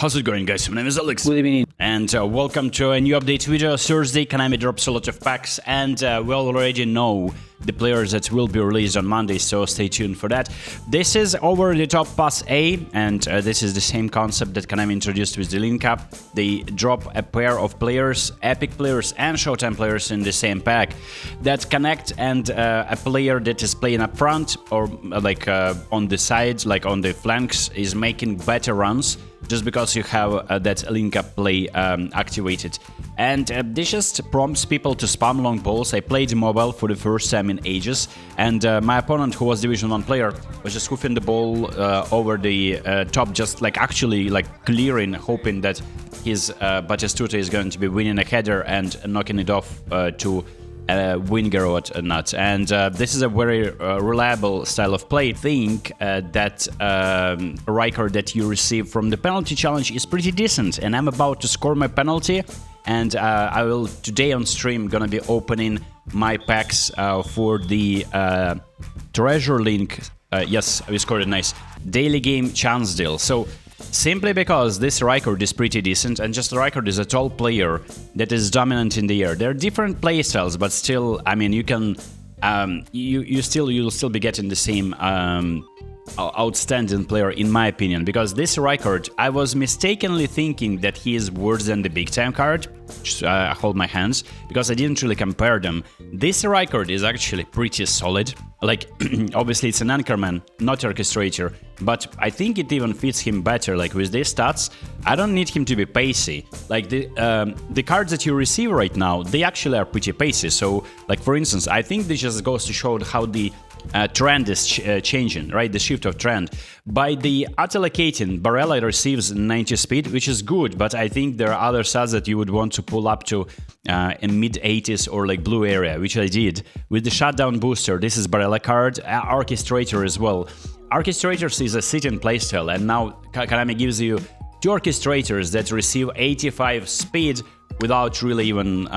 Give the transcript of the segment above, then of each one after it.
How's it going, guys? My name is Alex. Good evening. And welcome to a new update video. Thursday, Konami drops a lot of packs, and we already know the players that will be released on Monday, so stay tuned for that. This is Over the Top Pass A, and this is the same concept that Konami introduced with the Link Up. They drop a pair of players, Epic players and Showtime players in the same pack that connect, and a player that is playing up front or on the sides, like on the flanks, is making better runs just because you have that link up play activated. And this just prompts people to spam long balls. I played mobile for the first time in ages, and my opponent, who was Division 1 player, was just hoofing the ball over the top, just actually clearing, hoping that his Batistuta is going to be winning a header and knocking it off to winger or not. And this is a very reliable style of play. I think that Rijkaard that you receive from the penalty challenge is pretty decent, and I'm about to score my penalty, and I will today on stream gonna be opening my packs for the treasure link. Yes, we scored a nice daily game chance deal. So simply because this Rijkaard is pretty decent, and just Rijkaard is a tall player that is dominant in the air. There are different playstyles, but still, I mean, you can, you'll still be getting the same outstanding player, in my opinion, because this Rijkaard, I was mistakenly thinking that he is worse than the big time card. I hold my hands because I didn't really compare them. This Rijkaard is actually pretty solid. Obviously it's an anchorman, not orchestrator, but I think it even fits him better. With these stats, I don't need him to be pacey. The cards that you receive right now, they actually are pretty pacey. So, for instance, I think this just goes to show how the trend is changing, right? The shift of trend. By the auto-allocating, Barella receives 90 speed, which is good, but I think there are other stats that you would want to pull up to in mid-80s or blue area, which I did. With the shutdown booster, this is Barella card, Orchestrator as well. Orchestrator is a sit-in playstyle, and now Konami gives you two Orchestrators that receive 85 speed without really even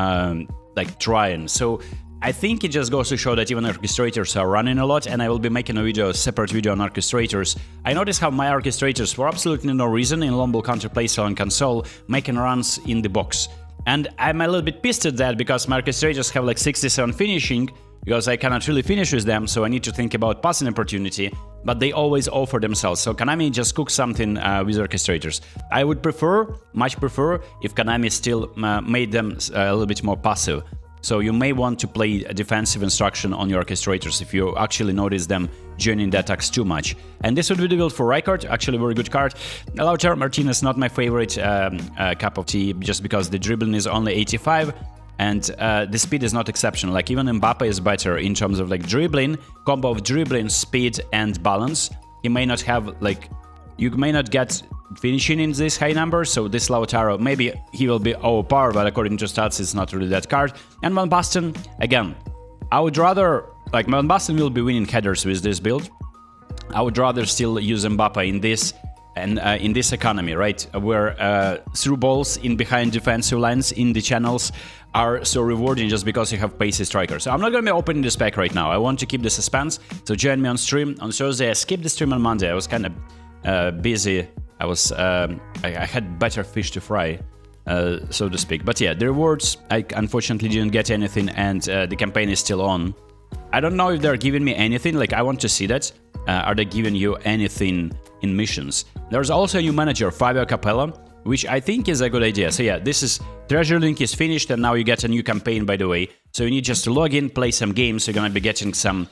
trying. So I think it just goes to show that even orchestrators are running a lot, and I will be making a separate video on orchestrators. I noticed how my orchestrators, for absolutely no reason, in Lombo counter playstyle on console, making runs in the box. And I'm a little bit pissed at that, because my orchestrators have 67 finishing, because I cannot really finish with them, so I need to think about passing opportunity, but they always offer themselves. So Konami just cooks something with orchestrators. I would much prefer, if Konami still made them a little bit more passive. So you may want to play a defensive instruction on your orchestrators if you actually notice them joining the attacks too much. And this would be the build for Rijkaard, actually a very good card. Lautaro Martinez, not my favorite cup of tea, just because the dribbling is only 85, and the speed is not exceptional. Even Mbappe is better in terms of dribbling, combo of dribbling, speed, and balance. He may not have, you may not get finishing in this high number, so this Lautaro, maybe he will be overpowered, but according to stats, it's not really that card. And Basten, again, I would rather, Basten will be winning headers with this build. I would rather still use Mbappe in this, and in this economy, right, where through balls in behind defensive lines in the channels are so rewarding just because you have pacey strikers. So I'm not going to be opening this pack right now. I want to keep the suspense, so join me on stream on Thursday. I skipped the stream on Monday. I was kind of busy. I had better fish to fry, so to speak. But yeah, the rewards, I unfortunately didn't get anything, and the campaign is still on. I don't know if they're giving me anything, I want to see that. Are they giving you anything in missions? There's also a new manager, Capello, which I think is a good idea. So yeah, this is, Treasure Link is finished, and now you get a new campaign, by the way. So you need just to log in, play some games. You're gonna be getting some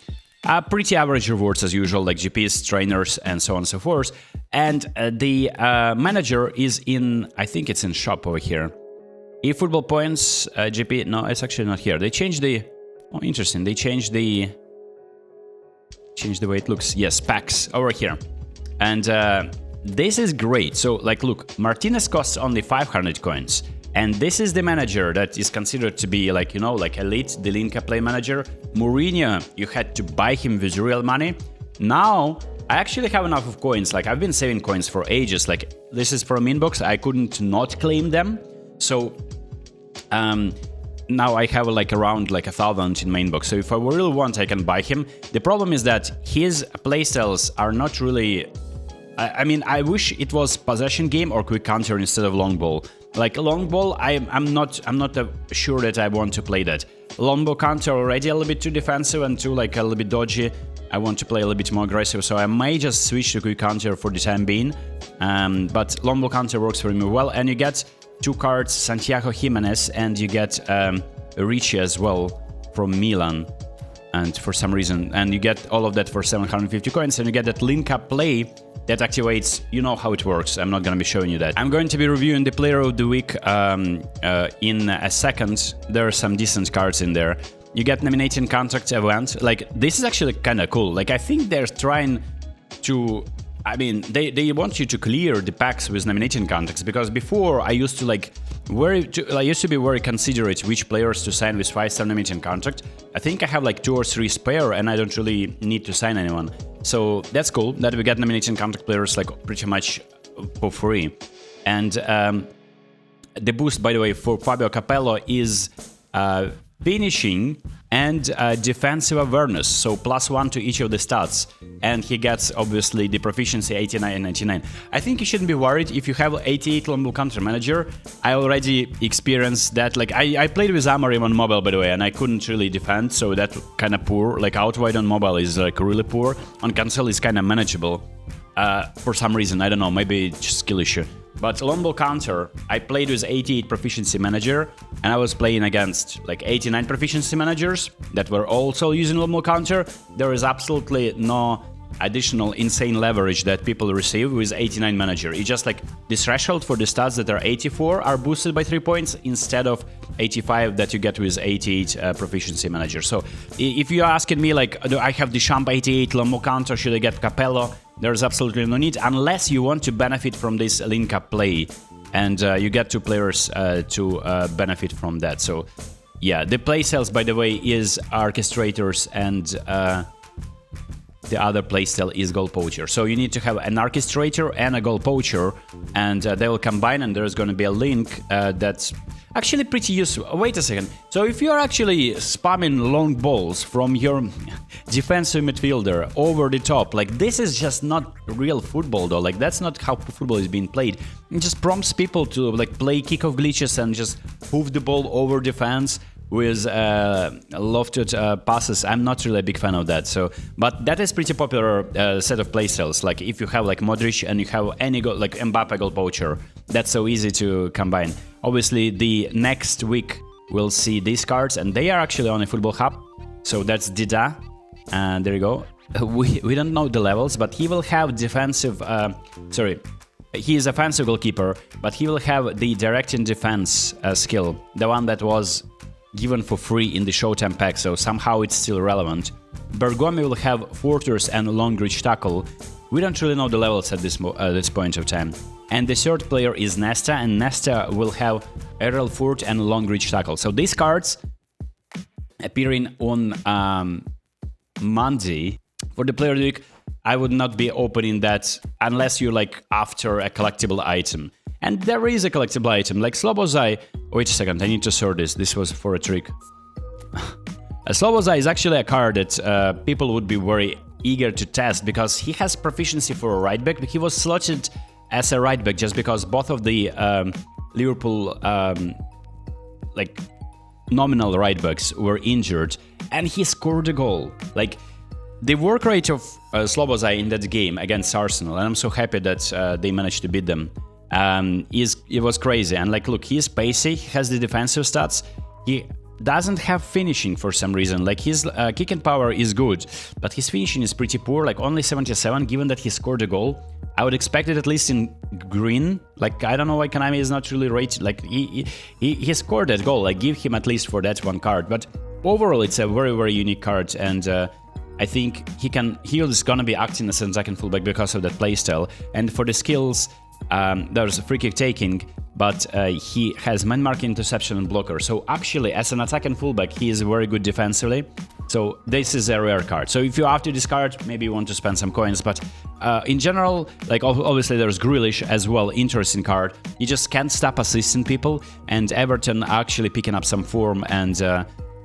pretty average rewards as usual, like GPs, trainers, and so on and so forth. And the manager is in, I think it's in shop over here. eFootball points, GP, no, it's actually not here. They changed the, oh, interesting, they changed the way it looks. Yes, packs over here. And this is great. So, look, Martinez costs only 500 coins. And this is the manager that is considered to be elite, the Link play manager. Mourinho, you had to buy him with real money. Now, I actually have enough of coins. I've been saving coins for ages. This is from inbox. I couldn't not claim them. So, now I have around 1,000 in main box. So if I really want, I can buy him. The problem is that his playstyles are not really I mean, I wish it was possession game or quick counter instead of long ball. Like long ball, I'm not sure that I want to play that. Long ball counter already a little bit too defensive and too like a little bit dodgy. I want to play a little bit more aggressive, so I may just switch to quick counter for the time being. But long ball counter works for me well, and you get 2 cards, Santiago Jimenez, and you get Ricci as well from Milan. And for some reason, and you get all of that for 750 coins, and you get that link-up play that activates, you know how it works. I'm not going to be showing you that. I'm going to be reviewing the Player of the Week in a second. There are some decent cards in there. You get Nominating Contact event. Like, this is actually kind of cool. Like, I think they're trying to... I mean, they want you to clear the packs with Nominating Contacts, because before I used to like... I used to be very considerate which players to sign with 5-star Nominating Contact. I think I have like 2 or 3 spare and I don't really need to sign anyone. So that's cool that we get Nominating Contact players like pretty much for free. And the boost, by the way, for Fabio Capello is finishing and defensive awareness, so +1 to each of the stats, and he gets obviously the proficiency 89 and 99. I think you shouldn't be worried if you have 88 long ball counter manager. I already experienced that. Like I played with Amorim on mobile, by the way, and I couldn't really defend, so that kind of poor. Like out wide on mobile is like really poor. On console is kind of manageable for some reason. I don't know, maybe it's just skill issue. But long ball counter, I played with 88 proficiency manager, and I was playing against like 89 proficiency managers that were also using long ball counter. There is absolutely no additional insane leverage that people receive with 89 manager. It's just like the threshold for the stats that are 84 are boosted by 3 points instead of 85 that you get with 88 proficiency manager. So if you're asking me like, do I have the Champ 88 long ball counter, should I get Capello? There's absolutely no need, unless you want to benefit from this link-up play, and you get 2 players to benefit from that. So, yeah, the playstyles, by the way, is Orchestrators, and the other playstyle is Goal Poacher. So you need to have an Orchestrator and a Goal Poacher, and they will combine, and there's going to be a link that's actually pretty useful. Wait a second. So if you're actually spamming long balls from your defensive midfielder over the top, like this is just not real football though. Like that's not how football is being played. It just prompts people to like play kickoff glitches and just move the ball over defense with lofted passes. I'm not really a big fan of that. So, but that is pretty popular set of playstyles. Like if you have like Modric and you have any goal, like Mbappe Goal Poacher, that's so easy to combine. Obviously, the next week we'll see these cards, and they are actually on a Football Hub. So that's Dida, and there you go. We don't know the levels, but he will have defensive. He is offensive goalkeeper, but he will have the directing defense skill, the one that was given for free in the Showtime pack, so somehow it's still relevant. Bergomi will have Fortress and Long Reach Tackle. We don't really know the levels at this point of time. And the third player is Nesta, and Nesta will have Aerial Fort and Long Reach Tackle. So these cards appearing on Monday. For the player of the week, I would not be opening that unless you're like after a collectible item. And there is a collectible item, like Slobozai. Wait a second, I need to sort this. This was for a trick. Slobozai is actually a card that people would be very eager to test because he has proficiency for a right back, but he was slotted as a right back just because both of the Liverpool like nominal right backs were injured, and he scored a goal. Like the work rate of Slobozai in that game against Arsenal, and I'm so happy that they managed to beat them. It was crazy. And like, look, he's pacey, he has the defensive stats, he doesn't have finishing for some reason. Like his kicking power is good, but his finishing is pretty poor, like only 77. Given that he scored a goal, I would expect it at least in green. Like I don't know why Konami is not really rated. Like he scored that goal. Like give him at least for that one card. But overall, it's a very, very unique card, and I think he is gonna be acting as a second fullback because of that playstyle. And for the skills, there's a free kick taking, but he has man marking, interception, and blocker. So actually, as an attacking fullback, he is very good defensively. So this is a rare card. So if you're after this card, maybe you want to spend some coins. But in general, like obviously there's Grealish as well, interesting card. You just can't stop assisting people, and Everton are actually picking up some form, and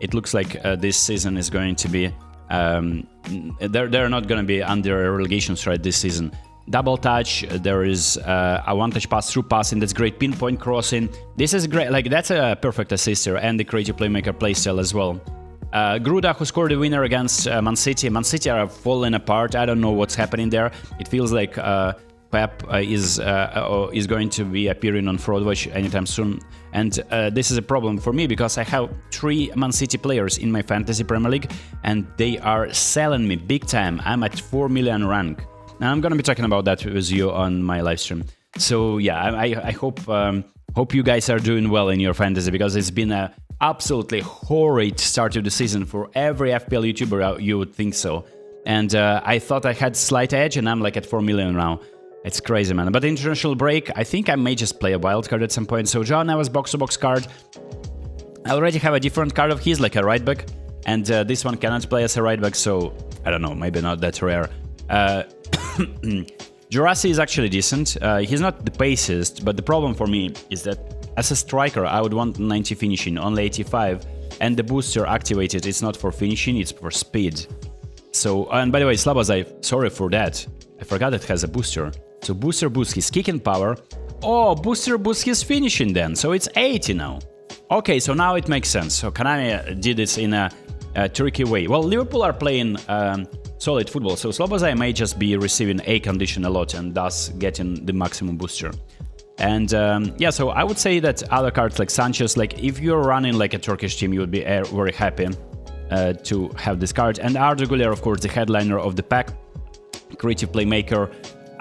it looks like this season is going to be they're not going to be under a relegation threat this season. double touch, there is a one-touch pass through passing, that's great pinpoint crossing. This is great, like that's a perfect assister and the creative playmaker playstyle as well. Gruda, who scored the winner against Man City. Man City are falling apart. I don't know what's happening there. It feels like Pep is going to be appearing on Fraud Watch anytime soon. And this is a problem for me because I have 3 Man City players in my Fantasy Premier League and they are selling me big time. I'm at 4 million rank. Now I'm going to be talking about that with you on my live stream. So yeah, I hope you guys are doing well in your fantasy because it's been a absolutely horrid start to the season for every FPL YouTuber, you would think so. And I thought I had slight edge and I'm like at 4 million now. It's crazy, man. But the international break, I think I may just play a wild card at some point. So Joao Neves box-to-box card. I already have a different card of his, like a right back. And this one cannot play as a right back, so I don't know, maybe not that rare. Jurassi is actually decent. He's not the paciest, but the problem for me is that as a striker, I would want 90 finishing, only 85, and the booster activated, it's not for finishing, it's for speed. So, and by the way, Slabazai, sorry for that. I forgot it has a booster. So booster boosts his kicking power. Oh, booster boosts his finishing then, so it's 80 now. Okay, so now it makes sense. So Kaname did this in a tricky way. Well, Liverpool are playing solid football, so Slabazai may just be receiving A condition a lot and thus getting the maximum booster. And yeah, so I would say that other cards like Sanchez, like if you're running like a Turkish team, you would be very happy to have this card. And Arda Güler, of course, the headliner of the pack, creative playmaker.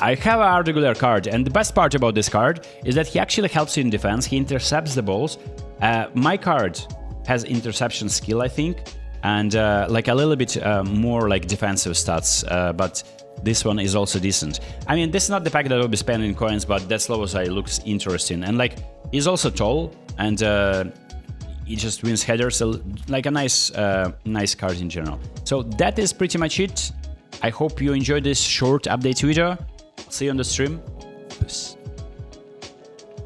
I have an Arda Güler card, and the best part about this card is that he actually helps you in defense. He intercepts the balls. My card has interception skill, I think, and like a little bit more like defensive stats, but this one is also decent. I mean, this is not the pack that I will be spending coins, but that Slobosai looks interesting. And like, he's also tall, and he just wins headers, so like a nice card in general. So that is pretty much it. I hope you enjoyed this short update video. See you on the stream. Peace.